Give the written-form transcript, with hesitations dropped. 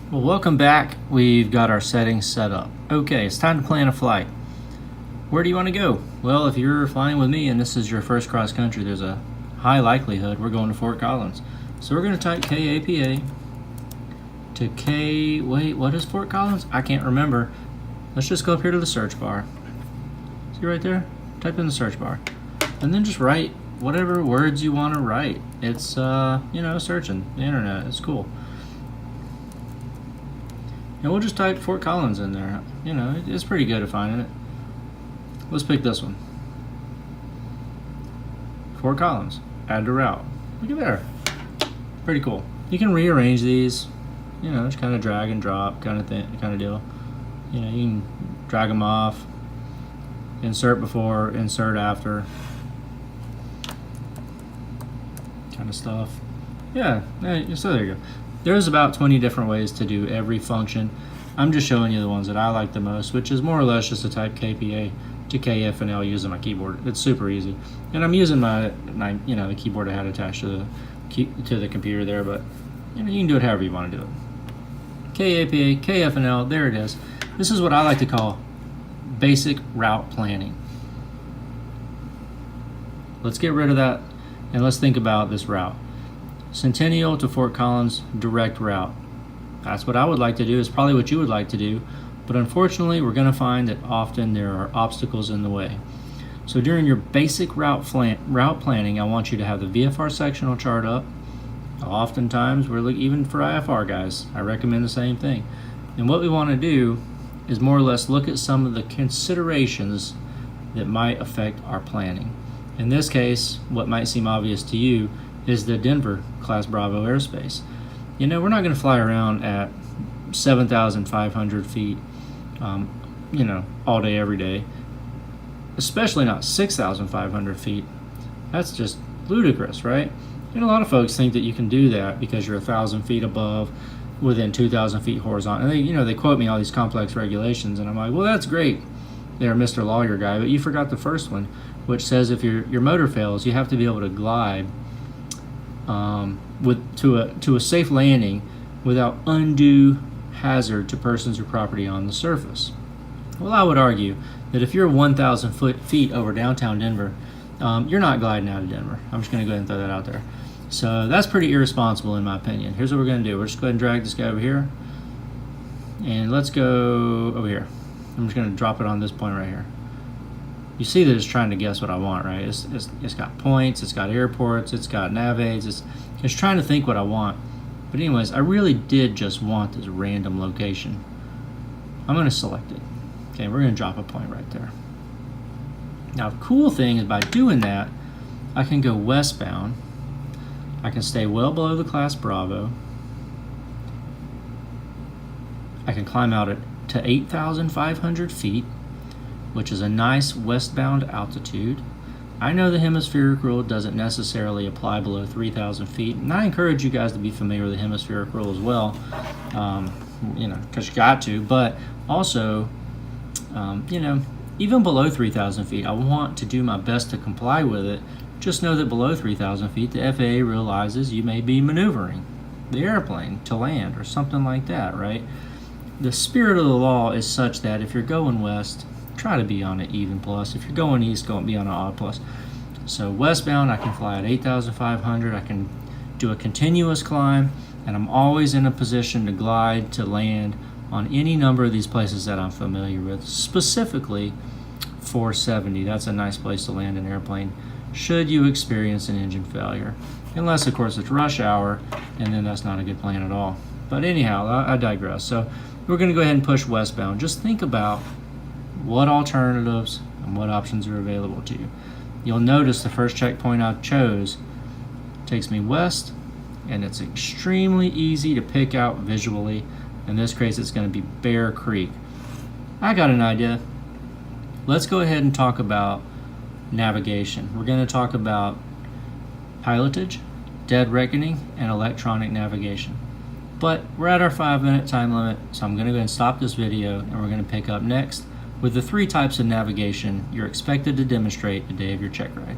Well, welcome back. We've got our settings set up. Okay, it's time to plan a flight. Where do you want to go? Well, if you're flying with me and this is your first cross country, there's a high likelihood we're going to Fort Collins. So we're going to type KAPA to K, wait, what is Fort Collins? I can't remember. Let's just go up here to the search bar. See right there? Type in the search bar. And then just write whatever words you want to write. It's, searching the internet. It's cool. And we'll just type Fort Collins in there. It's pretty good at finding it. Let's pick this one. Fort Collins. Add to route. Look at there. Pretty cool. You can rearrange these. Just kind of drag and drop kind of deal. You can drag them off. Insert before, insert after. Kind of stuff. Yeah, so there you go. There's about 20 different ways to do every function. I'm just showing you the ones that I like the most, which is more or less just to type KPA to KFNL using my keyboard. It's super easy. And I'm using my the keyboard I had attached to the computer there, but you can do it however you want to do it. KAPA, KFNL, there it is. This is what I like to call basic route planning. Let's get rid of that and let's think about this route. Centennial to Fort Collins direct route. That's what I would like to do. It's probably what you would like to do, but unfortunately we're going to find that often there are obstacles in the way. So during your basic route planning, I want you to have the VFR sectional chart up. Oftentimes we're even for IFR guys, I recommend the same thing. And what we want to do is more or less look at some of the considerations that might affect our planning. In this case, what might seem obvious to you is the Denver Class Bravo airspace. We're not going to fly around at 7,500 feet, all day, every day, especially not 6,500 feet. That's just ludicrous, right? And a lot of folks think that you can do that because you're 1,000 feet above within 2,000 feet horizontal. And they quote me all these complex regulations, and I'm like, well, that's great there, Mr. Lawyer guy, but you forgot the first one, which says if your motor fails, you have to be able to glide to a safe landing without undue hazard to persons or property on the surface. Well, I would argue that if you're 1,000 feet over downtown Denver, you're not gliding out of Denver. I'm just going to go ahead and throw that out there. So that's pretty irresponsible in my opinion. Here's what we're going to do. We're just going to drag this guy over here, and let's go over here. I'm just going to drop it on this point right here. You see that it's trying to guess what I want, right? It's got points, it's got airports, it's got nav aids, it's trying to think what I want. But anyways, I really did just want this random location. I'm going to select it. Okay, we're going to drop a point right there. Now the cool thing is by doing that, I can go westbound. I can stay well below the Class Bravo. I can climb out to 8,500 feet, which is a nice westbound altitude. I know the hemispheric rule doesn't necessarily apply below 3,000 feet, and I encourage you guys to be familiar with the hemispheric rule as well, because you got to, but also, even below 3,000 feet, I want to do my best to comply with it. Just know that below 3,000 feet, the FAA realizes you may be maneuvering the airplane to land or something like that, right? The spirit of the law is such that if you're going west, try to be on an even plus. If you're going east, be on an odd plus. So westbound, I can fly at 8,500. I can do a continuous climb, and I'm always in a position to glide to land on any number of these places that I'm familiar with. Specifically, 470. That's a nice place to land an airplane should you experience an engine failure. Unless, of course, it's rush hour, and then that's not a good plan at all. But anyhow, I digress. So we're going to go ahead and push westbound. Just think about what alternatives and what options are available to you. You'll notice the first checkpoint I chose takes me west, and it's extremely easy to pick out visually. In this case, it's going to be Bear Creek. I got an idea. Let's go ahead and talk about navigation. We're going to talk about pilotage, dead reckoning, and electronic navigation. But we're at our 5-minute time limit, so I'm going to go ahead and stop this video, and we're going to pick up next with the 3 types of navigation you're expected to demonstrate the day of your check ride.